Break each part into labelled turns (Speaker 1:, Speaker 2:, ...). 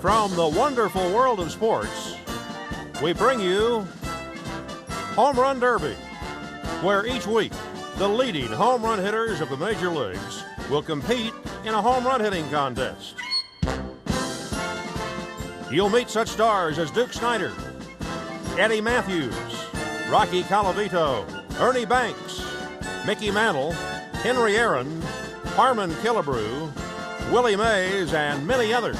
Speaker 1: From the wonderful world of sports, we bring you Home Run Derby, where each week the leading home run hitters of the major leagues will compete in a home run hitting contest. You'll meet such stars as Duke Snider, Eddie Matthews, Rocky Colavito, Ernie Banks, Mickey Mantle, Henry Aaron, Harmon Killebrew, Willie Mays, and many others.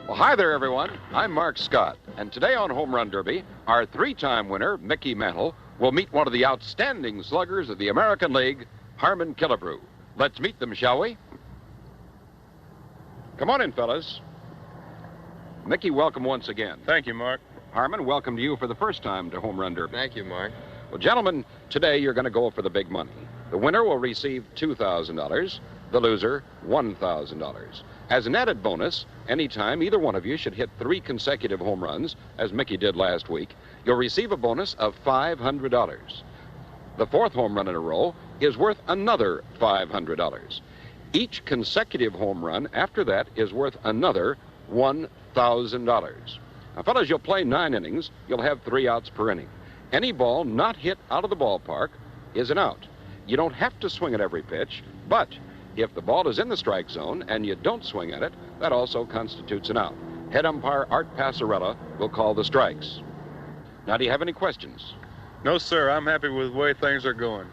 Speaker 2: Well, hi there, everyone. I'm Mark Scott, and today on Home Run Derby, our three-time winner, Mickey Mantle, will meet one of the outstanding sluggers of the American League, Harmon Killebrew. Let's meet them, shall we? Come on in, fellas. Mickey, welcome once again.
Speaker 3: Thank you, Mark.
Speaker 2: Harmon, welcome to you for the first time to Home Run Derby.
Speaker 4: Thank you, Mark.
Speaker 2: Well, gentlemen, today you're going to go for the big money. The winner will receive $2,000, the loser $1,000. As an added bonus, anytime either one of you should hit 3 consecutive home runs, as Mickey did last week, you'll receive a bonus of $500. The fourth home run in a row is worth another $500. Each consecutive home run after that is worth another $1,000. Now, fellas, you'll play 9 innings. You'll have 3 outs per inning. Any ball not hit out of the ballpark is an out. You don't have to swing at every pitch, but if the ball is in the strike zone and you don't swing at it, that also constitutes an out. Head umpire Art Passarella will call the strikes. Now, do you have any questions?
Speaker 3: No, sir. I'm happy with the way things are going.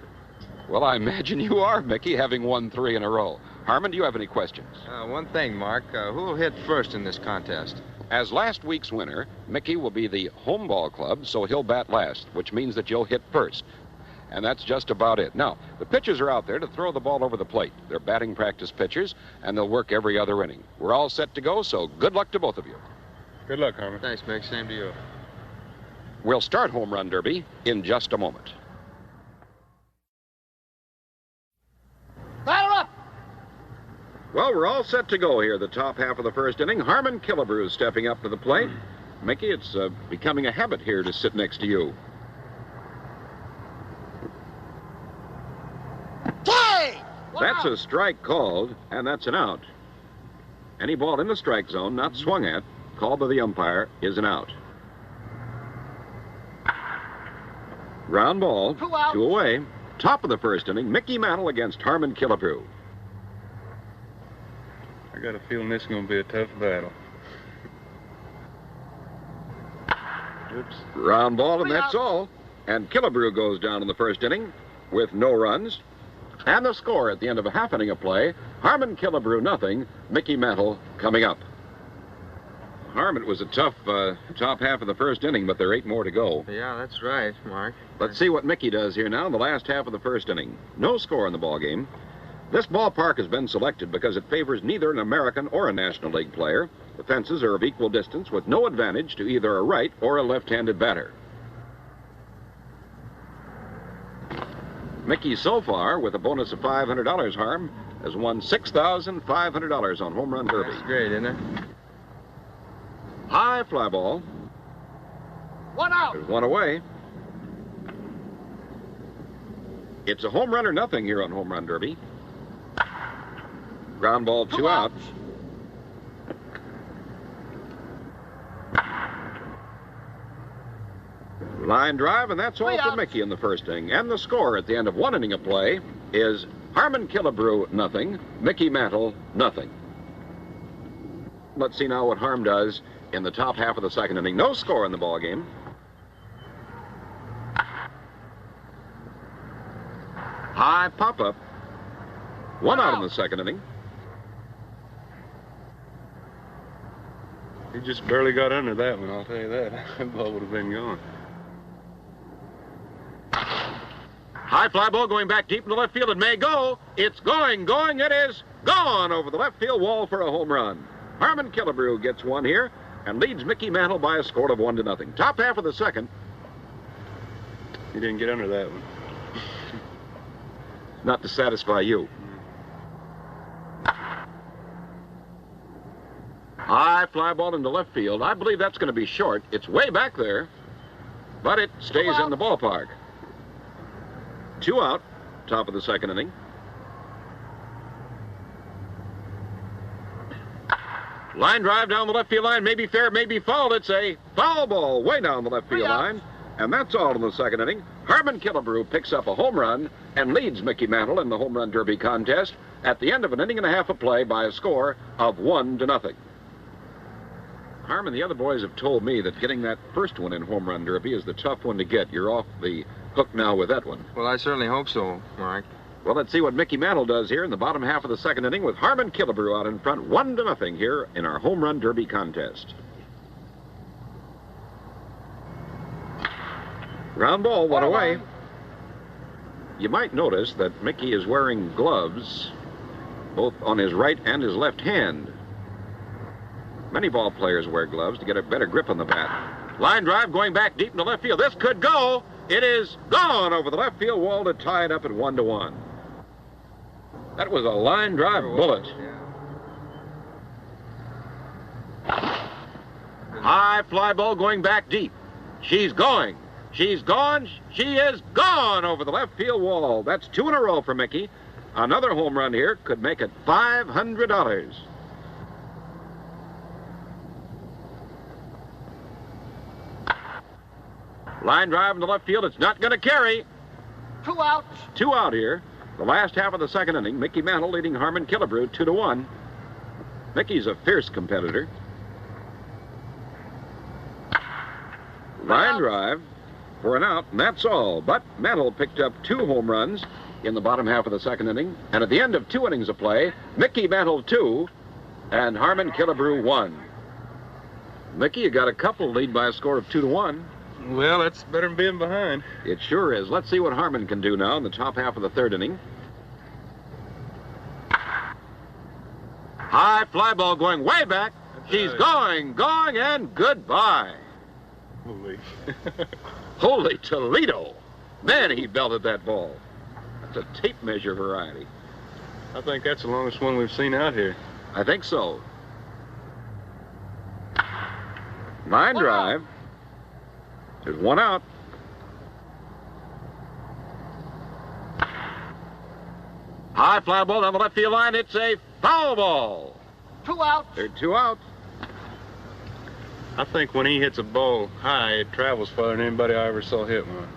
Speaker 2: Well, I imagine you are, Mickey, having won 3 in a row. Harmon, do you have any questions?
Speaker 4: One thing, Mark. Who will hit first in this contest?
Speaker 2: As last week's winner, Mickey will be the home ball club, so he'll bat last, which means that you'll hit first. And that's just about it. Now, the pitchers are out there to throw the ball over the plate. They're batting practice pitchers, and they'll work every other inning. We're all set to go, so good luck to both of you.
Speaker 3: Good luck, Harmon.
Speaker 4: Thanks, Mick. Same to you.
Speaker 2: We'll start Home Run Derby in just a moment.
Speaker 5: Batter up!
Speaker 2: Well, we're all set to go here. The top half of the first inning. Harmon Killebrew is stepping up to the plate. Mickey, it's becoming a habit here to sit next to you. That's a strike called, and that's an out. Any ball in the strike zone not swung at, called by the umpire, is an out. Ground ball,
Speaker 5: 2 outs.
Speaker 2: 2 away. Top of the first inning, Mickey Mantle against Harmon Killebrew.
Speaker 3: I got a feeling this is going to be a tough battle. Oops.
Speaker 2: Ground ball, and
Speaker 5: 3
Speaker 2: that's
Speaker 5: outs.
Speaker 2: all. And Killebrew goes down in the first inning with no runs. And the score at the end of a half inning of play, Harmon Killebrew nothing, Mickey Mantle coming up. Harmon, it was a tough top half of the first inning, but there are 8 more to go.
Speaker 4: Yeah, that's right, Mark.
Speaker 2: Let's see what Mickey does here now in the last half of the first inning. No score in the ball game. This ballpark has been selected because it favors neither an American or a National League player. The fences are of equal distance with no advantage to either a right or a left-handed batter. Mickey, so far, with a bonus of $500, Harm, has won $6,500 on Home Run Derby.
Speaker 4: That's great, isn't it?
Speaker 2: High fly ball.
Speaker 5: 1 out.
Speaker 2: There's 1 away. It's a home run or nothing here on Home Run Derby. Ground ball, 2 outs. Line drive, and that's all
Speaker 5: 3
Speaker 2: for
Speaker 5: outs.
Speaker 2: Mickey in the first inning. And the score at the end of 1 inning of play is Harmon Killebrew, nothing. Mickey Mantle, nothing. Let's see now what Harm does in the top half of the second inning. No score in the ball game. High pop-up. 1 out in the second inning.
Speaker 3: He just barely got under that one, I'll tell you that. That ball would have been gone.
Speaker 2: High fly ball going back deep in the left field. It may go. It's going. It is gone over the left field wall for a home run. Harmon Killebrew gets 1 here and leads Mickey Mantle by a score of 1-0. Top half of the second.
Speaker 3: He didn't get under that one.
Speaker 2: Not to satisfy you. High fly ball into left field. I believe that's going to be short. It's way back there, but it stays in the ballpark. 2 out, top of the second inning. Line drive down the left field line. Maybe fair, maybe foul. It's a foul ball way down the left field line. And that's all in the second inning. Harmon Killebrew picks up a home run and leads Mickey Mantle in the home run derby contest at the end of an inning and a half of play by a score of 1-0. Harmon, the other boys have told me that getting that first one in home run derby is the tough one to get. You're off the hook now with that one.
Speaker 4: Well, I certainly hope so, Mark.
Speaker 2: Well, let's see what Mickey Mantle does here in the bottom half of the second inning with Harmon Killebrew out in front 1-0 here in our home run derby contest. Ground ball, one away. You might notice that Mickey is wearing gloves both on his right and his left hand. Many ball players wear gloves to get a better grip on the bat. Line drive going back deep in the left field. This could go. It is gone over the left field wall to tie it up at 1-1. That was a line drive bullet. High fly ball going back deep. She's going. She's gone. She is gone over the left field wall. That's 2 in a row for Mickey. Another home run here could make it $500. Line drive in the left field. It's not going to carry.
Speaker 5: 2 outs.
Speaker 2: 2 out here. The last half of the second inning. Mickey Mantle leading Harmon Killebrew 2-1. Mickey's a fierce competitor. Line drive for an out, and that's all. But Mantle picked up 2 home runs in the bottom half of the second inning. And at the end of 2 innings of play, Mickey Mantle 2 and Harmon Killebrew 1. Mickey, you got a couple lead by a score of 2-1.
Speaker 3: Well, that's better than being behind.
Speaker 2: It sure is. Let's see what Harmon can do now in the top half of the third inning. High fly ball going way back. She's going, and goodbye.
Speaker 3: Holy.
Speaker 2: Holy Toledo. Man, he belted that ball. That's a tape measure variety.
Speaker 3: I think that's the longest one we've seen out here.
Speaker 2: I think so. Line drive. There's 1 out. High fly ball down the left field line. It's a foul ball.
Speaker 5: 2 outs.
Speaker 2: There are 2 outs.
Speaker 3: I think when he hits a ball high, it travels farther than anybody I ever saw hit one.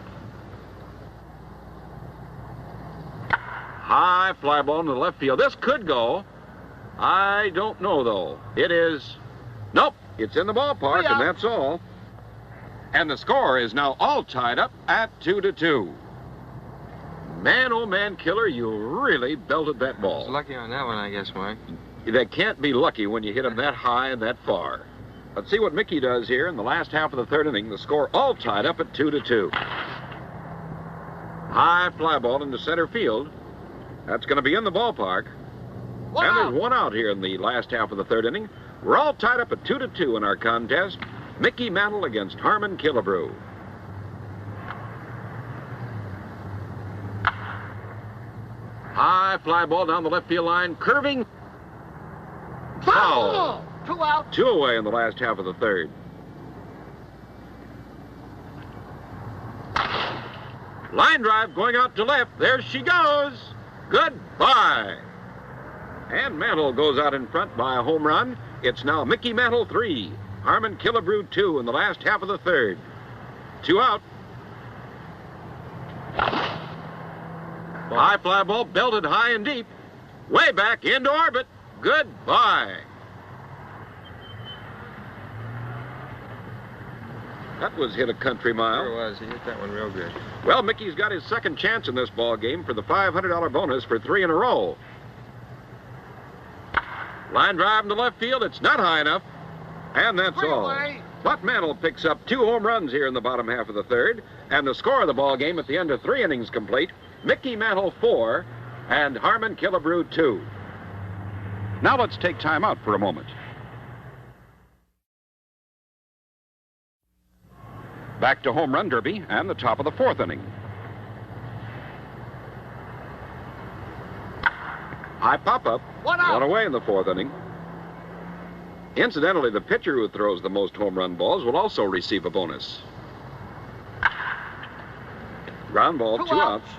Speaker 2: High fly ball into the left field. This could go. I don't know, though. It is... Nope. It's in the ballpark, and that's all. And the score is now all tied up at 2-2. Man, oh man, Killer, you really belted that
Speaker 4: I was
Speaker 2: ball.
Speaker 4: lucky on that one, I guess, Mark.
Speaker 2: They can't be lucky when you hit them that high and that far. Let's see what Mickey does here in the last half of the third inning. The score all tied up at 2-2. High fly ball into center field. That's going to be in the ballpark. And there's 1 out here in the last half of the third inning. We're all tied up at 2-2 in our contest. Mickey Mantle against Harmon Killebrew. High fly ball down the left field line, curving. Foul.
Speaker 5: 2 outs.
Speaker 2: 2 away in the last half of the third. Line drive going out to left. There she goes. Goodbye. And Mantle goes out in front by a home run. It's now Mickey Mantle 3, Harmon Killebrew 2 in the last half of the third. 2 out. High fly ball belted high and deep. Way back into orbit. Goodbye. That was hit a country mile.
Speaker 4: Sure was. He hit that one real good.
Speaker 2: Well, Mickey's got his second chance in this ball game for the $500 bonus for 3 in a row. Line drive in the left field. It's not high enough. And that's all. But Mantle picks up 2 home runs here in the bottom half of the third. And the score of the ball game at the end of 3 innings complete, Mickey Mantle 4 and Harmon Killebrew 2. Now let's take time out for a moment. Back to home run derby and the top of the 4th inning. High pop-up.
Speaker 5: 1 out.
Speaker 2: 1 away in the 4th inning. Incidentally, the pitcher who throws the most home run balls will also receive a bonus. Ground ball, 2 outs.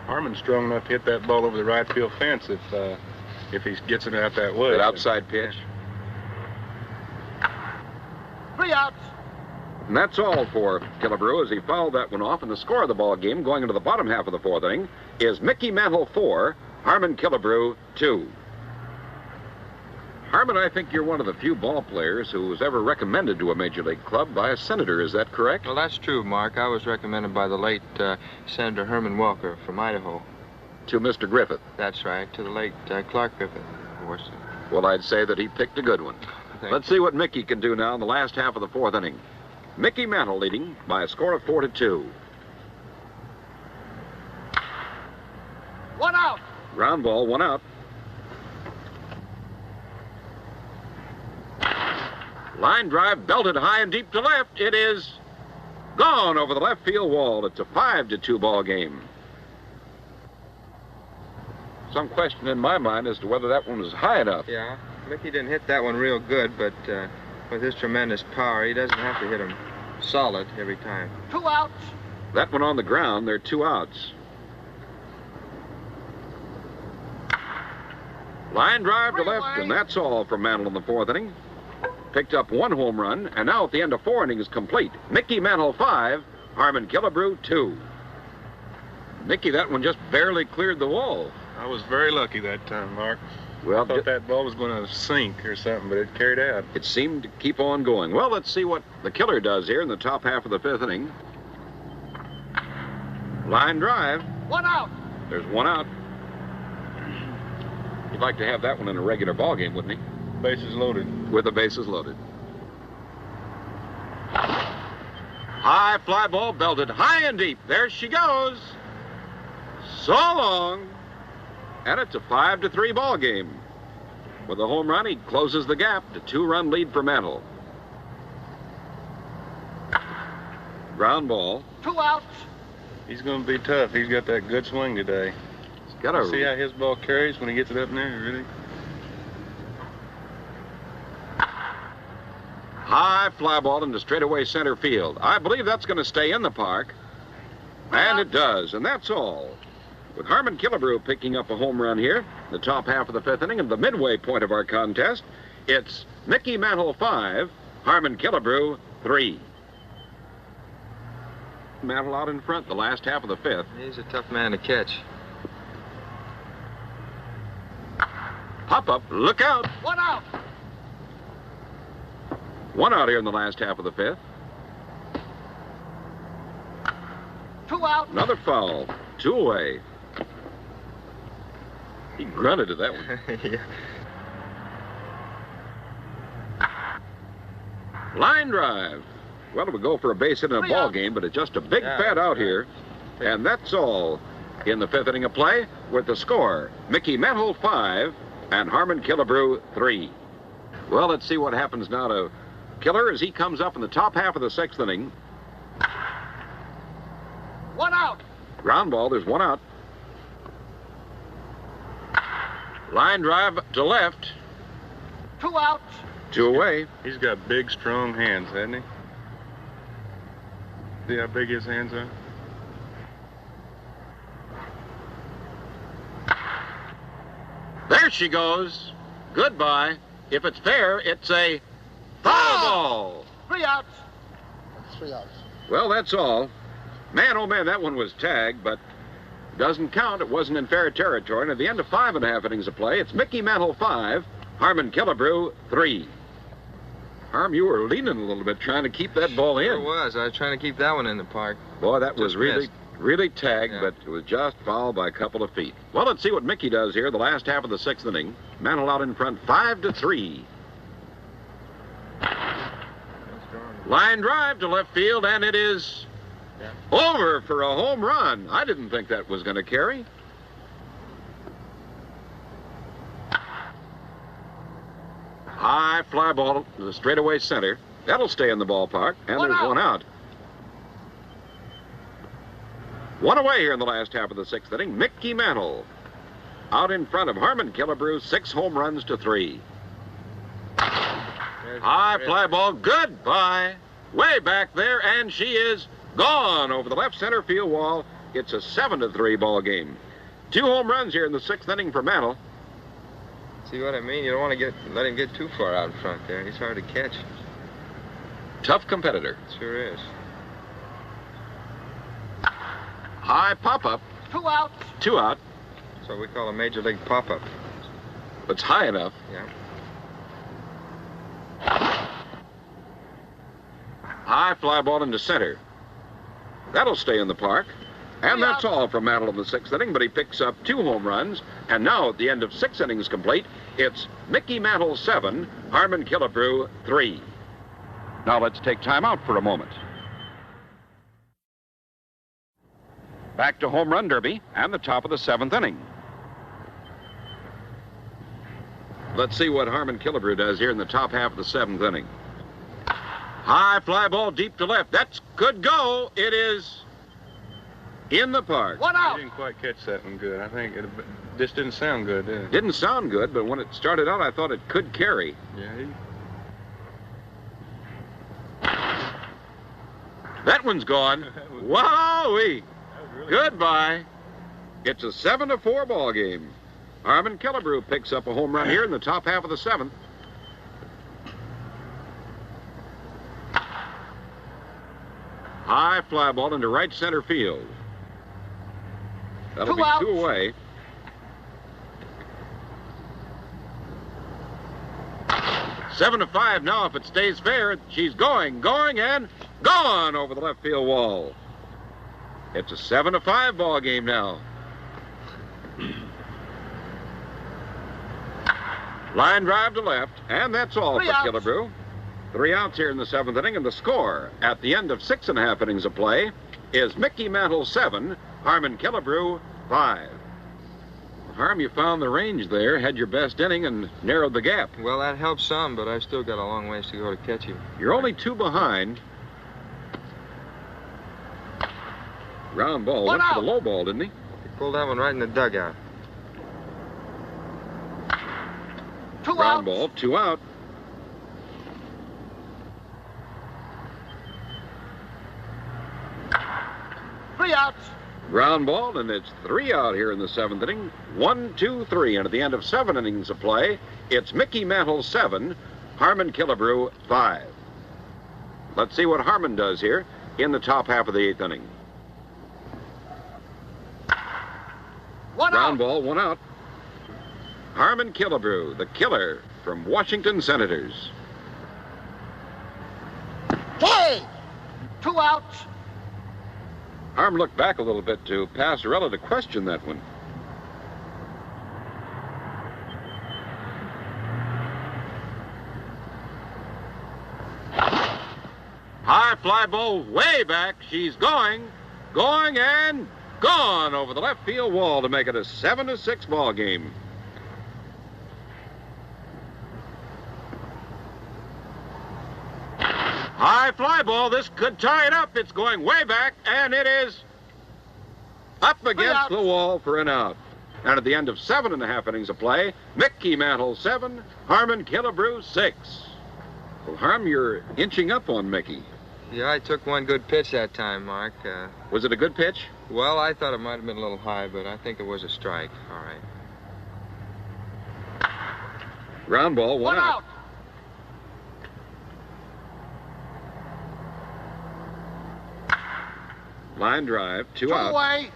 Speaker 3: Harmon's strong enough to hit that ball over the right field fence if he gets it out that way.
Speaker 2: That outside pitch.
Speaker 5: 3 outs.
Speaker 2: And that's all for Killebrew as he fouled that one off. And the score of the ball game going into the bottom half of the fourth inning is Mickey Mantle 4, Harmon Killebrew 2. Harmon, I think you're one of the few ball players who was ever recommended to a major league club by a senator. Is that correct?
Speaker 4: Well, that's true, Mark. I was recommended by the late Senator Herman Welker from Idaho.
Speaker 2: To Mr. Griffith.
Speaker 4: That's right, to the late Clark Griffith, of course.
Speaker 2: Well, I'd say that he picked a good one. Let's see what Mickey can do now in the last half of the fourth inning. Mickey Mantle leading by a score of 4-2.
Speaker 5: 1 out.
Speaker 2: Ground ball, 1 out. Line drive belted high and deep to left. It is gone over the left field wall. It's a 5-2 ball game. Some question in my mind as to whether that one was high enough.
Speaker 4: Yeah, Mickey didn't hit that one real good, but with his tremendous power, he doesn't have to hit him solid every time.
Speaker 5: 2 outs.
Speaker 2: That one on the ground, there are 2 outs. Line drive to left, and that's all from Mantle in the fourth inning. Picked up 1 home run, and now at the end of 4 innings complete. Mickey Mantle 5, Harmon Killebrew 2. Mickey, that one just barely cleared the wall.
Speaker 3: I was very lucky that time, Mark.
Speaker 2: Well,
Speaker 3: I thought that ball was going to sink or something, but it carried out.
Speaker 2: it seemed to keep on going. Well, let's see what the killer does here in the top half of the 5th inning. Line drive.
Speaker 5: 1 out.
Speaker 2: There's 1 out. He'd like to have that one in a regular ball game, wouldn't he?
Speaker 3: Bases loaded.
Speaker 2: With the bases loaded. High fly ball belted high and deep. There she goes. So long. And it's a 5-3 ball game. With a home run, he closes the gap to 2-run lead for Mantle. Ground ball.
Speaker 5: 2 outs.
Speaker 3: He's going to be tough. He's got that good swing today.
Speaker 2: He's got a
Speaker 3: See how his ball carries when he gets it up in there, really?
Speaker 2: high fly ball into straightaway center field. I believe that's going to stay in the park. And it does, and that's all. With Harmon Killebrew picking up a home run here, the top half of the 5th inning, and the midway point of our contest, it's Mickey Mantle 5, Harmon Killebrew 3. Mantle out in front the last half of the 5th.
Speaker 4: He's a tough man to catch.
Speaker 2: Pop up, look out.
Speaker 5: 1 out.
Speaker 2: 1 out here in the last half of the 5th.
Speaker 5: 2 out.
Speaker 2: Another foul, 2 away. He grunted at that one.
Speaker 4: Yeah.
Speaker 2: Line drive. Well, it would go for a base hit in a
Speaker 5: 3
Speaker 2: ball
Speaker 5: outs.
Speaker 2: game, but it's just a big fat out here. And that's all in the 5th inning of play with the score. Mickey Mantle 5 and Harmon Killebrew 3. Well, let's see what happens now to Killer as he comes up in the top half of the 6th inning.
Speaker 5: 1 out.
Speaker 2: Ground ball, there's 1 out. Line drive to left,
Speaker 5: 2 outs.
Speaker 2: 2 away.
Speaker 3: He's got big, strong hands, hasn't he? See how big his hands are?
Speaker 2: There she goes. Goodbye. If it's fair, it's a foul ball.
Speaker 5: 3 outs.
Speaker 6: 3 outs.
Speaker 2: Well, that's all. Man, oh man, that one was tagged, but doesn't count. It wasn't in fair territory. And at the end of 5.5 innings of play, it's Mickey Mantle 5, Harmon Killebrew 3. Harm, you were leaning a little bit trying to keep that ball in.
Speaker 4: Sure was. I was trying to keep that one in the park.
Speaker 2: Boy, that was
Speaker 4: Just
Speaker 2: really,
Speaker 4: missed.
Speaker 2: really tagged,
Speaker 4: Yeah.
Speaker 2: but it was just fouled by a couple of feet. Well, let's see what Mickey does here the last half of the 6th inning. Mantle out in front, 5-3. Line drive to left field, and it is over for a home run. I didn't think that was going to carry. High fly ball to the straightaway center. That'll stay in the ballpark, and
Speaker 5: One
Speaker 2: there's
Speaker 5: out.
Speaker 2: 1 out. 1 away here in the last half of the 6th inning. Mickey Mantle out in front of Harmon Killebrew, 6 home runs to 3. High fly ball, goodbye. Way back there, and she is gone over the left center field wall. It's a 7-3 ball game. 2 home runs here in the 6th inning for Mantle.
Speaker 4: See what I mean? You don't want to let him get too far out in front there. He's hard to catch.
Speaker 2: Tough competitor.
Speaker 4: Sure is.
Speaker 2: High pop-up.
Speaker 5: 2 outs.
Speaker 2: 2 out.
Speaker 4: That's what we call a major league pop-up.
Speaker 2: It's high enough.
Speaker 4: Yeah.
Speaker 2: High fly ball into center. That'll stay in the park. And that's all from Mantle in the 6th inning, but he picks up 2 home runs. And now at the end of 6 innings complete, it's Mickey Mantle 7, Harmon Killebrew 3. Now let's take time out for a moment. Back to home run derby and the top of the 7th inning. Let's see what Harmon Killebrew does here in the top half of the 7th inning. High fly ball deep to left. That's good go. It is in the park.
Speaker 5: 1
Speaker 3: I
Speaker 5: out.
Speaker 3: didn't quite catch that one good. I think it just didn't sound good, did it?
Speaker 2: Didn't sound good, but when it started out, I thought it could carry.
Speaker 3: Yeah,
Speaker 2: That one's gone. Wowee. Goodbye. It's a 7-4 ball game. Harmon Killebrew picks up a home run here in the top half of the 7th. High fly ball into right center field. That'll
Speaker 5: 2
Speaker 2: be
Speaker 5: outs.
Speaker 2: 2 away. Seven to 5 now. If it stays fair, she's going, and gone over the left field wall. It's a 7-5 ball game now. Line drive to left, and that's all
Speaker 5: 3
Speaker 2: for
Speaker 5: outs.
Speaker 2: Killebrew. 3 outs here in the 7th inning, and the score at the end of 6.5 innings of play is Mickey Mantle 7, Harmon Killebrew 5. Harm, you found the range there, had your best inning, and narrowed the gap.
Speaker 4: Well, that helps some, but I've still got a long ways to go to catch him.
Speaker 2: You're only 2 behind. Ground ball.
Speaker 5: One
Speaker 2: Went for
Speaker 5: out.
Speaker 2: the low ball, didn't he?
Speaker 4: He pulled that one right in the dugout.
Speaker 5: 2
Speaker 2: Ground
Speaker 5: outs.
Speaker 2: ball, 2 out.
Speaker 5: Three outs.
Speaker 2: Ground ball, and it's 3 out here in the 7th inning. 1, 2, 3, and at the end of 7 innings of play, it's Mickey Mantle 7, Harmon Killebrew 5. Let's see what Harmon does here in the top half of the 8th inning.
Speaker 5: 1
Speaker 2: Ground
Speaker 5: out.
Speaker 2: ball, 1 out. Harmon Killebrew, the killer from Washington Senators.
Speaker 5: Play. 2 outs.
Speaker 2: Harm looked back a little bit to Passarella to question that one. High fly ball way back. She's going, and gone over the left field wall to make it a 7-6 ball game. High fly ball. This could tie it up. It's going way back, and it is up against the wall for an out. And at the end of 7.5 innings of play, Mickey Mantle 7, Harmon Killebrew 6. Well, Harm, you're inching up on Mickey.
Speaker 4: Yeah, I took one good pitch that time, Mark.
Speaker 2: Was it a good pitch?
Speaker 4: Well, I thought it might have been a little high, but I think it was a strike. All right.
Speaker 2: Ground ball, 1 out. Line drive, 2
Speaker 5: 2
Speaker 2: out.
Speaker 5: away.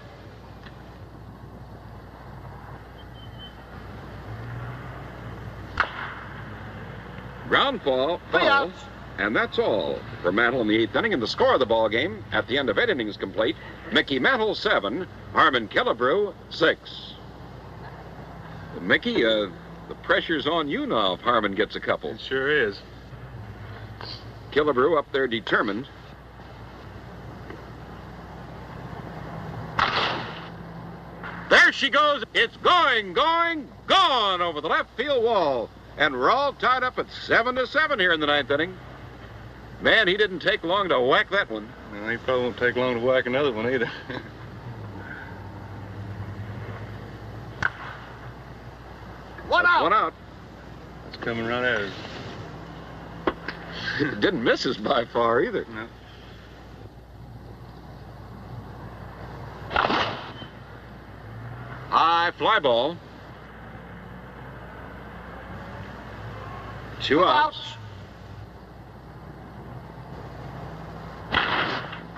Speaker 2: Ground ball,
Speaker 5: 3
Speaker 2: foul.
Speaker 5: outs.
Speaker 2: And that's all for Mantle in the 8th inning. And the score of the ball game at the end of 8 innings complete, Mickey Mantle 7, Harmon Killebrew 6. Well, Mickey, the pressure's on you now if Harmon gets a couple.
Speaker 3: it sure is.
Speaker 2: Killebrew up there determined. There she goes. It's going, gone over the left field wall. And we're all tied up at 7-7 here in the 9th inning. Man, he didn't take long to whack that one.
Speaker 3: Well, he probably won't take long to whack another one either.
Speaker 5: One out.
Speaker 2: 1 out.
Speaker 3: It's coming right at us.
Speaker 2: It didn't miss us by far either.
Speaker 3: No.
Speaker 2: High fly ball. 2 outs.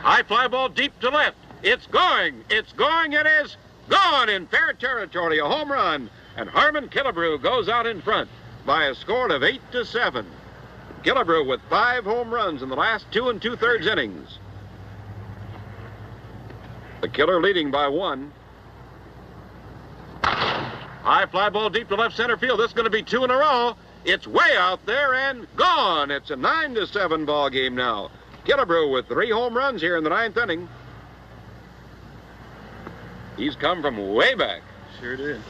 Speaker 2: High fly ball deep to left. It's going. It's going. It is gone in fair territory. A home run. And Harmon Killebrew goes out in front by a score of 8-7. Killebrew with 5 home runs in the last 2 2/3 innings. The Killer leading by 1. High fly ball deep to left center field. This is going to be 2 in a row. It's way out there and gone. It's a 9-7 ball game now. Killebrew with 3 home runs here in the 9th inning. He's come from way back.
Speaker 3: Sure did.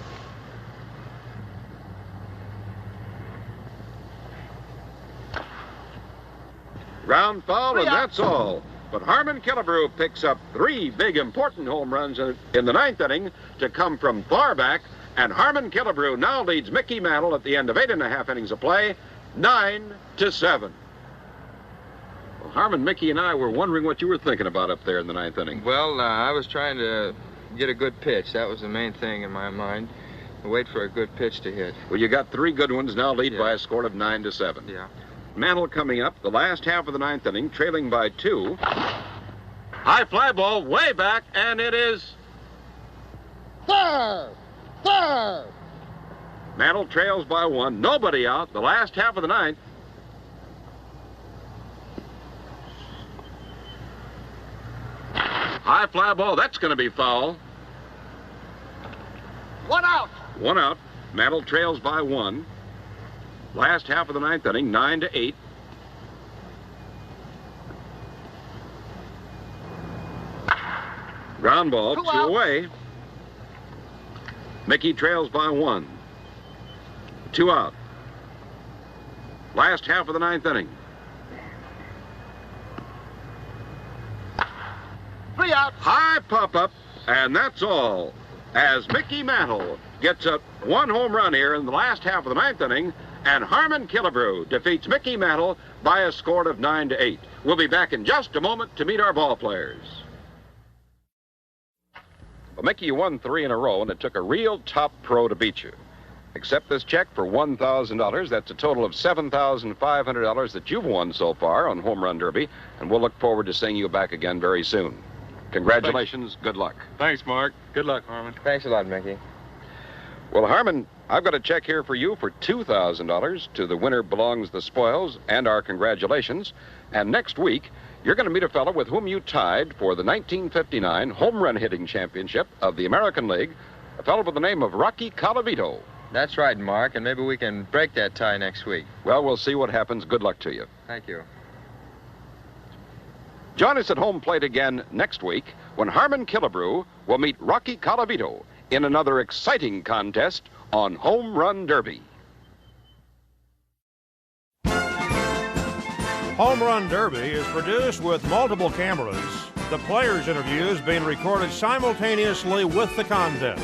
Speaker 2: Ground foul, and that's all. But Harmon Killebrew picks up 3 big important home runs in the 9th inning to come from far back. And Harmon Killebrew now leads Mickey Mantle at the end of 8 1/2 innings of play, 9-7. Well, Harmon, Mickey, and I were wondering what you were thinking about up there in the 9th inning.
Speaker 4: Well, I was trying to get a good pitch. That was the main thing in my mind. Wait for a good pitch to hit.
Speaker 2: Well, you got 3 good ones, now lead by a score of 9-7.
Speaker 4: Yeah.
Speaker 2: Mantle coming up the last half of the 9th inning, trailing by 2. High fly ball way back, and it is...
Speaker 6: Third! Third!
Speaker 2: Mantle trails by 1. Nobody out. The last half of the 9th. High fly ball. That's going to be foul.
Speaker 5: 1 out.
Speaker 2: 1 out. Mantle trails by 1. Last half of the 9th inning, 9-8. Ground ball, 2 away. Mickey trails by 1. 2 out. Last half of the 9th inning.
Speaker 5: 3 out.
Speaker 2: High pop-up, and that's all. As Mickey Mantle gets a 1 home run here in the last half of the 9th inning, and Harmon Killebrew defeats Mickey Mantle by a score of 9-8. We'll be back in just a moment to meet our ball players. Well, Mickey, you won 3 in a row, and it took a real top pro to beat you. Accept this check for $1,000. That's a total of $7,500 that you've won so far on Home Run Derby, and we'll look forward to seeing you back again very soon. Congratulations.
Speaker 3: Thanks.
Speaker 2: Good luck.
Speaker 3: Thanks, Mark. Good luck, Harmon.
Speaker 4: Thanks a lot, Mickey.
Speaker 2: Well, Harmon, I've got a check here for you for $2,000. To the winner belongs the spoils and our congratulations. And next week, you're going to meet a fellow with whom you tied for the 1959 home run hitting championship of the American League, a fellow by the name of Rocky Colavito.
Speaker 4: That's right, Mark, and maybe we can break that tie next week.
Speaker 2: Well, we'll see what happens. Good luck to you.
Speaker 4: Thank you.
Speaker 2: Join us at home plate again next week when Harmon Killebrew will meet Rocky Colavito in another exciting contest on Home Run Derby.
Speaker 1: Home Run Derby is produced with multiple cameras, the players' interviews being recorded simultaneously with the contest.